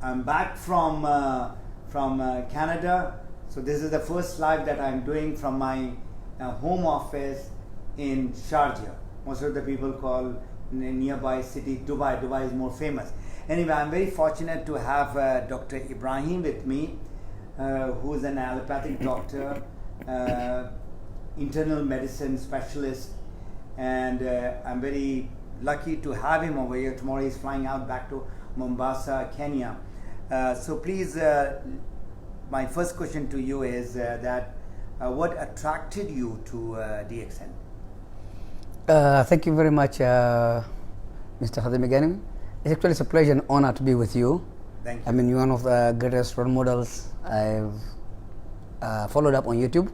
I'm back from Canada. So this is the first live that I'm doing from my home office in Sharjah. Most of the people call nearby city Dubai. Dubai is more famous. Anyway, I'm very fortunate to have Dr. Ibrahim with me, who is an allopathic doctor, internal medicine specialist, and I'm very lucky to have him over here. Tomorrow he's flying out back to Mombasa, Kenya. So please, my first question to you is that what attracted you to DXN? Thank you very much, Mr. Khadim again. It's a pleasure and honor to be with you. Thank you. I mean, you're one of the greatest role models I've followed up on YouTube.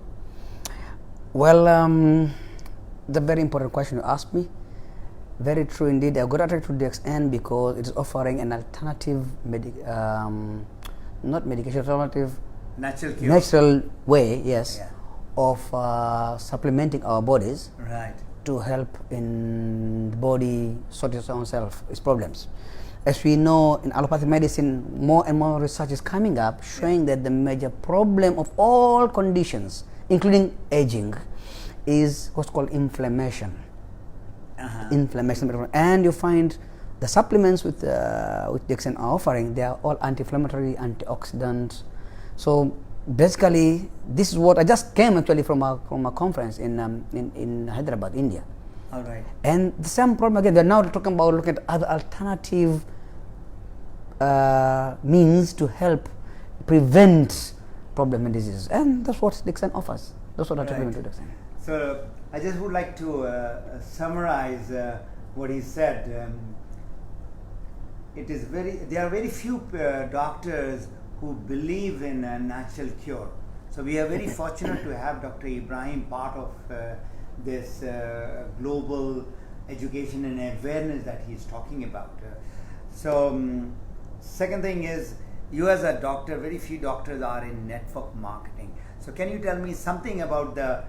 Well, the very important question you asked me. Very true indeed. I got attracted to DXN because it is offering an alternative, not medication, alternative, natural way, yes, yeah, of supplementing our bodies, right, to help in the body sort its own self, its problems. As we know, in allopathic medicine, more and more research is coming up showing that the major problem of all conditions, including aging, is what's called inflammation. Inflammation, and you find the supplements with DXN are offering, they are all anti-inflammatory, antioxidants. So basically, this is what I just came actually from a conference in Hyderabad, India. All right. And the same problem again. They're now talking about looking at other alternative means to help prevent problem and diseases, and that's what DXN offers. That's what I recommend to DXN. So I just would like to summarize what he said. There are very few doctors who believe in a natural cure. So we are very fortunate to have Dr. Ibrahim part of this global education and awareness that he's talking about. Second thing is, you as a doctor, very few doctors are in network marketing. So can you tell me something about the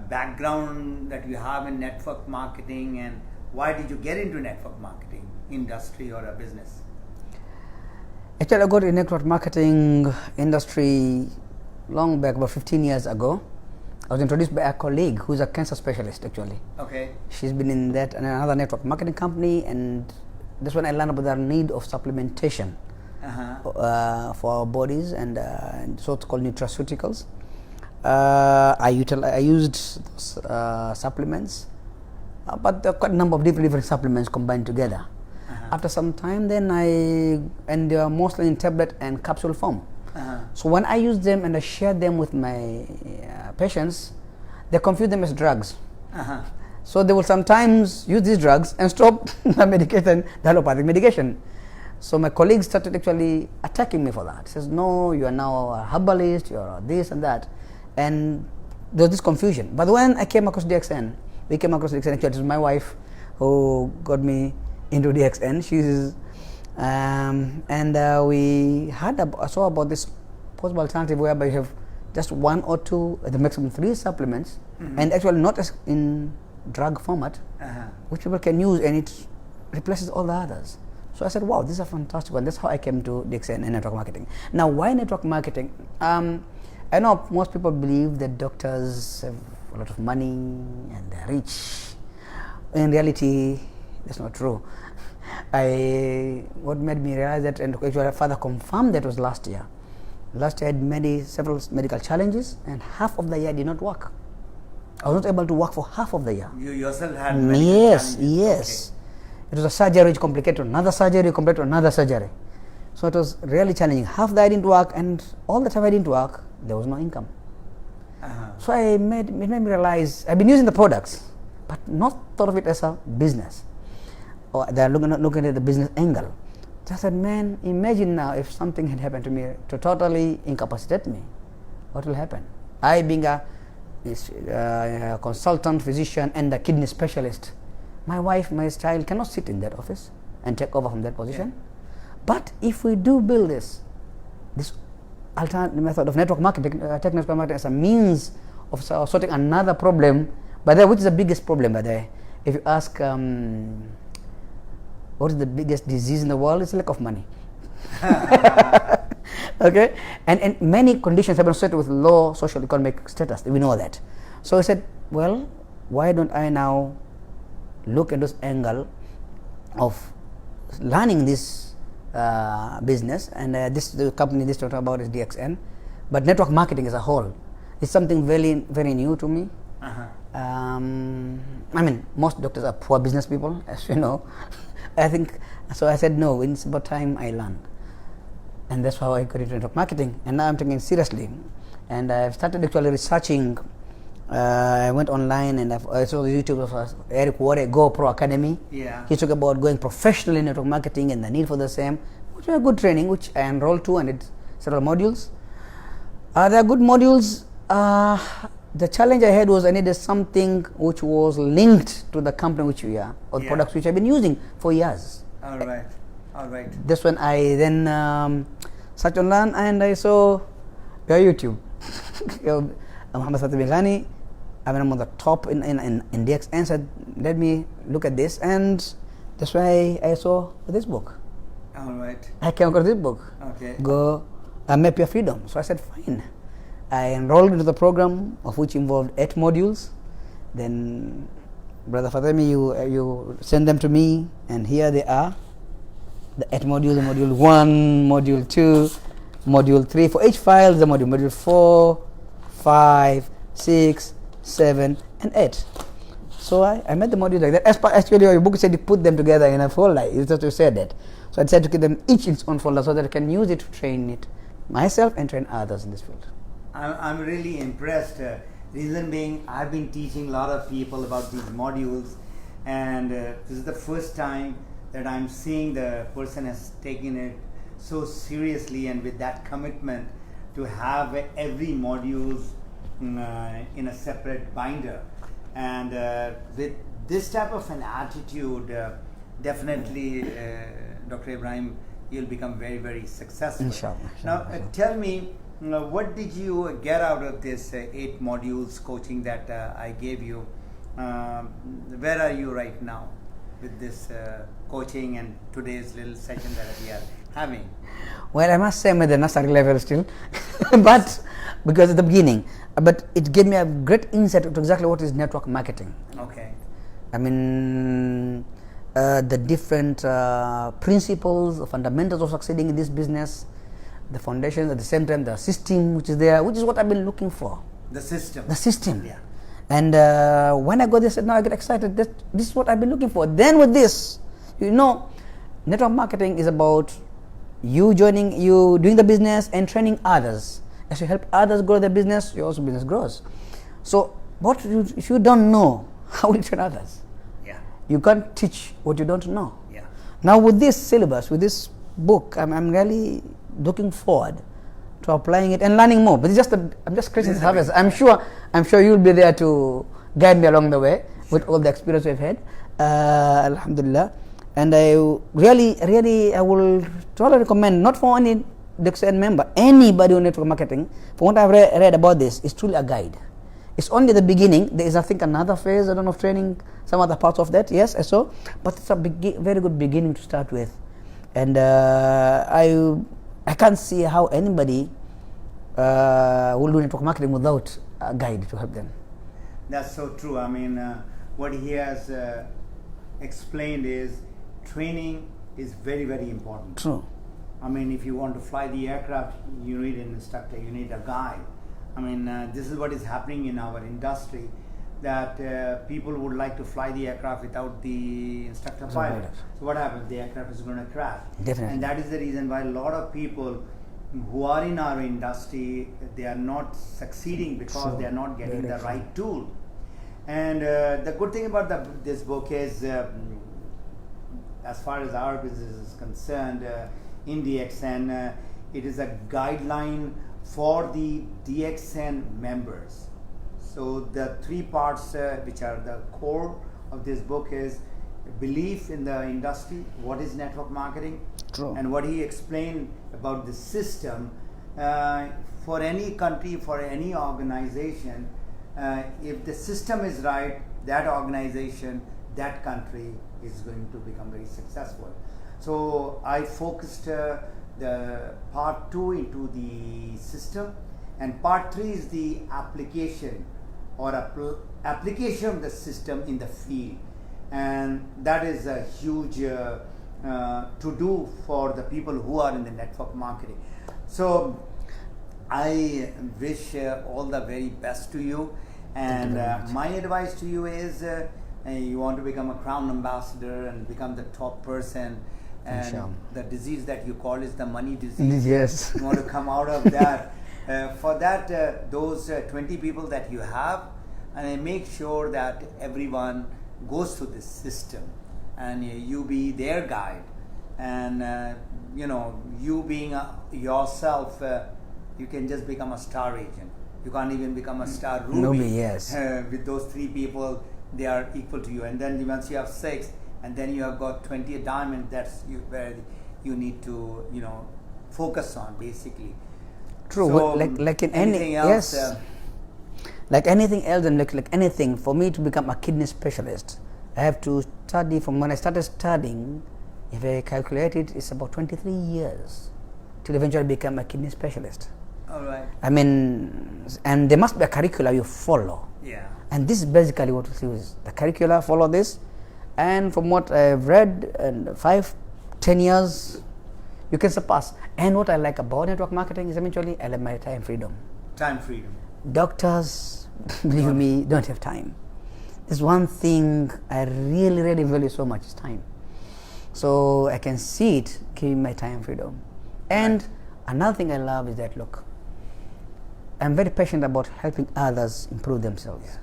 background that you have in network marketing, and why did you get into network marketing industry or a business? Actually, I got in network marketing industry long back, about 15 years ago. I was introduced by a colleague who's a cancer specialist actually. Okay. She's been in that and another network marketing company, and that's when I learned about the need of supplementation for our bodies and so-called nutraceuticals. I used those supplements, but there are quite a number of different supplements combined together. After some time, then and they are mostly in tablet and capsule form. So when I use them and I share them with my patients, they confuse them as drugs. So they will sometimes use these drugs and stop the medication, the allopathic medication. So my colleagues started actually attacking me for that. Says, no, you are now a herbalist, you are this and that. And there was this confusion. But when I came across DXN, actually it was my wife who got me into DXN. She's we saw about this possible alternative whereby you have just one or two, at the maximum 3 supplements, and actually not as in drug format, which people can use, and it replaces all the others. So I said, wow, this is a fantastic one. That's how I came to DXN and network marketing. Now, why network marketing? I know most people believe that doctors have a lot of money and they're rich. In reality, that's not true. What made me realize that, and actually further confirmed that, was last year. Last year I had several medical challenges, and half of the year did not work. I was not able to work for half of the year. You yourself had medical challenges? Yes. Okay. It was a surgery which complicated another surgery, complicated another surgery. So it was really challenging. Half the year didn't work, and all the time I didn't work, there was no income. So it made me realize I've been using the products, but not thought of it as a business. Or they're looking at the business angle. So I said, man, imagine now if something had happened to me to totally incapacitate me. What will happen? I being a consultant physician and a kidney specialist, my wife, my child cannot sit in that office and take over from that position. But if we do build this alternative method of network marketing, technical marketing as a means of sorting another problem, which is the biggest problem, by the way. If you ask what is the biggest disease in the world, it's lack of money. Okay, and many conditions have been associated with low social economic status. We know that. So I said, well, why don't I now look at this angle of learning this business, and the company this talking about is DXN, but network marketing as a whole is something very, very new to me. I mean, most doctors are poor business people, as you know. I think so. I said no. It's about time I learned, and that's how I got into network marketing. And now I'm taking it seriously, and I've started actually researching. I went online and I saw the YouTube of Eric Ware Go Pro Academy. Yeah. He talked about going professionally in network marketing and the need for the same, which was a good training, which I enrolled to, and it's several modules. There are good modules. The challenge I had was I needed something which was linked to the company which we are, or the products which I've been using for years. All right. All right. That's when I then searched online and I saw your YouTube. Muhammad Satabigani, I mean, I'm on the top in DXN, said, let me look at this, and that's why I saw this book. All right. I came across this book. Okay. Go Map Your Freedom. So I said, fine. I enrolled into the program, of which involved 8 modules. Then, Brother Fatemi, you send them to me, and here they are. The 8 modules, module 1, module 2, module 3. For each file, the module 4, 5, 6, 7, and 8. So I made the modules like that. Actually, your book said you put them together in a folder. You just said that. So I decided to keep them each in its own folder so that I can use it to train it myself and train others in this field. I'm really impressed. Reason being, I've been teaching a lot of people about these modules, and this is the first time that I'm seeing the person has taken it so seriously and with that commitment to have every module in a separate binder. And with this type of an attitude, definitely, Dr. Ibrahim, you'll become very, very successful. Inshallah. Now, tell me, what did you get out of this 8 modules coaching that I gave you? Where are you right now with this coaching and today's little session that we are having? Well, I must say I'm at the nursery level still, but because at the beginning, but it gave me a great insight into exactly what is network marketing. Okay. I mean, the different principles, fundamentals of succeeding in this business, the foundations, at the same time the system which is there, which is what I've been looking for. The system. The system. Yeah. And when I got this, now I get excited. This is what I've been looking for. Then with this, you know, network marketing is about you doing the business and training others. As you help others grow their business, your business grows. So, if you don't know, how will you train others? Yeah. You can't teach what you don't know. Yeah. Now with this syllabus, with this book, I'm really looking forward to applying it and learning more. But it's just I'm just scratching the surface. I'm sure you'll be there to guide me along the way with all the experience we've had. Alhamdulillah. And I really, I will totally recommend, not for any DXN member, anybody on network marketing. For what I've read about this, it's truly a guide. It's only the beginning. There is, I think, another phase, I don't know, of training, some other parts of that, yes, I saw. But it's a very good beginning to start with. And I can't see how anybody will do network marketing without a guide to help them. That's so true. I mean, what he has explained is training is very, very important. True. I mean, if you want to fly the aircraft, you need an instructor, you need a guide. I mean, this is what is happening in our industry, that people would like to fly the aircraft without the instructor pilot. So what happens? The aircraft is going to crash. Definitely. And that is the reason why a lot of people who are in our industry, they are not succeeding because they are not getting the right tool. And the good thing about this book is, as far as our business is concerned, in DXN, it is a guideline for the DXN members. So the 3 parts which are the core of this book is belief in the industry, what is network marketing, True. and what he explained about the system. For any country, for any organization, if the system is right, that organization, that country is going to become very successful. So I focused the part 2 into the system, and part 3 is the application or application of the system in the field, and that is a huge to do for the people who are in the network marketing. So I wish all the very best to you, and my advice to you is you want to become a crown ambassador and become the top person, and the disease that you call is the money disease. Yes. You want to come out of that. For that, those 20 people that you have, and I make sure that everyone goes through this system, and you be their guide, and you being yourself, you can just become a star agent. You can't even become a star ruby. Yes. With those 3 people, they are equal to you, and then once you have 6, and then you have got 20 diamonds. That's where you need to focus on, basically. True. So, like in anything else, yes. Like anything else, and like anything, for me to become a kidney specialist, I have to study. From when I started studying, if I calculate it, it's about 23 years till eventually become a kidney specialist. all right. I mean, and there must be a curricula you follow. Yeah. And this is basically what we use. The curricula, follow this, and from what I've read, in 5-10 years, you can surpass. And what I like about network marketing is eventually I like my time freedom. Time freedom. Doctors, believe me, don't have time. There's one thing I really, really value so much is time. So I can see it giving my time freedom. And another thing I love is that, look, I'm very passionate about helping others improve themselves. Yeah.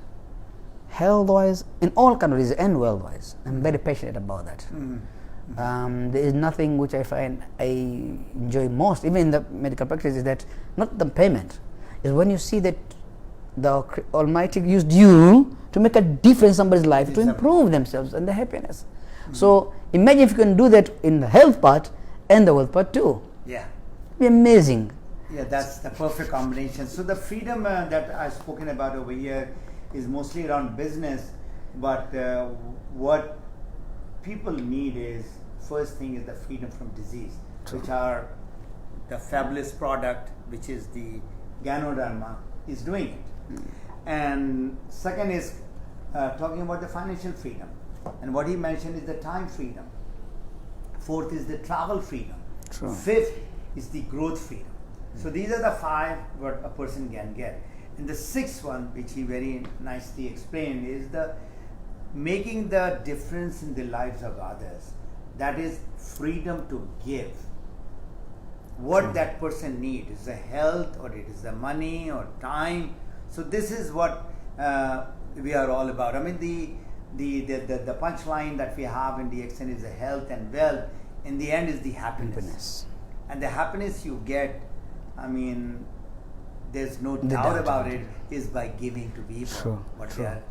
Health-wise, in all countries and world-wise, I'm very passionate about that. There is nothing which I find I enjoy most, even in the medical practice, is that not the payment, is when you see that the Almighty used you to make a difference in somebody's life, to improve themselves and their happiness. So imagine if you can do that in the health part and the wealth part too. Yeah. It'd be amazing. Yeah, that's the perfect combination. So the freedom that I've spoken about over here is mostly around business, but what people need is, first thing is the freedom from disease, which are the fabulous product, which is the Ganoderma, is doing it. And second is talking about the financial freedom, and what he mentioned is the time freedom. Fourth is the travel freedom. True. Fifth is the growth freedom. So these are the 5 what a person can get. And the 6th one, which he very nicely explained, is the making the difference in the lives of others. That is freedom to give. What that person needs, is the health, or it is the money, or time. So this is what we are all about. I mean, the punchline that we have in the accent is the health and wealth. In the end is the happiness. And the happiness you get, I mean, there's no doubt about it, is by giving to people what they are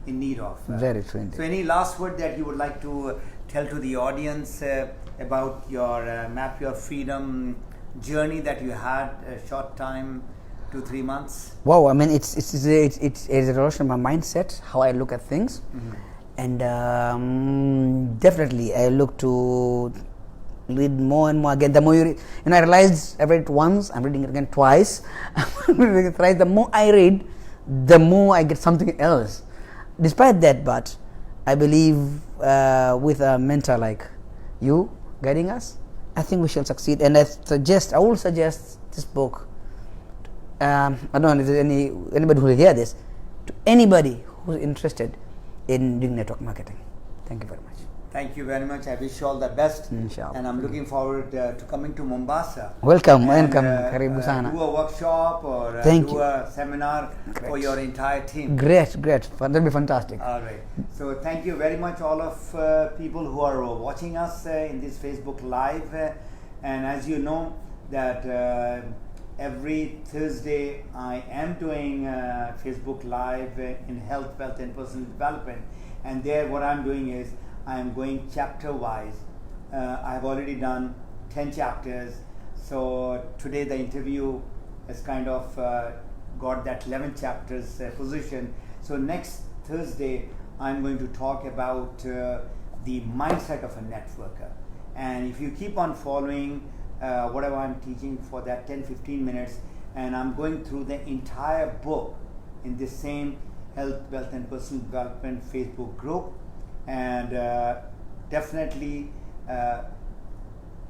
in need of. Very true indeed. So any last word that you would like to tell to the audience about your Map Your Freedom journey that you had a short time, 2-3 months? Wow, I mean, it's a revolution of my mindset, how I look at things. And definitely I look to read more and more. Again, the more you read, I realized I read it once, I'm reading it again twice. The more I read, the more I get something else. Despite that, but I believe with a mentor like you guiding us, I think we shall succeed. And I will suggest this book. I don't know if there's anybody who will hear this, to anybody who's interested in doing network marketing. Thank you very much. Thank you very much. I wish you all the best. Inshallah. And I'm looking forward to coming to Mombasa. Welcome. And, Karibu sana. Do a workshop or a seminar for your entire team. Great. That'll be fantastic. All right. So thank you very much, all of people who are watching us in this Facebook Live. And as you know that every Thursday I am doing Facebook Live in health, wealth and personal development. And there what I'm doing is I am going chapter wise. I have already done 10 chapters. So today the interview has kind of got that 11 chapters position. So next Thursday I'm going to talk about the mindset of a networker. And if you keep on following whatever I'm teaching for that 10-15 minutes, and I'm going through the entire book in this same Health, Wealth and Personal Development Facebook group, and definitely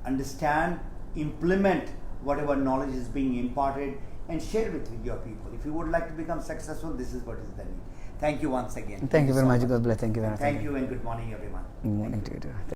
understand, implement whatever knowledge is being imparted, and share it with your people. If you would like to become successful, this is what is the need. Thank you once again. Thank you very much. God bless. Thank you very much. Thank you and good morning, everyone. Good morning to you too.